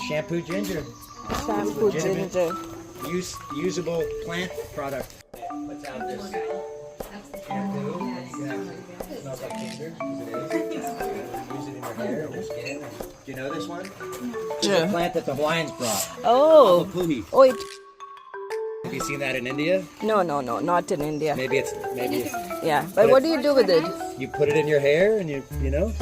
Shampoo ginger. Shampoo legitimate. ginger. Usable plant product. Let's have this. Shampoo. Smells like ginger. It is. Use it in your hair and your skin. Do you know this one? It's a plant that the Hawaiians brought. Oh. Awapuhi. Oh, it. Have you seen that in India? No, not in India. Maybe it's Yeah, but what do you do with it? you put it in your hair and you know.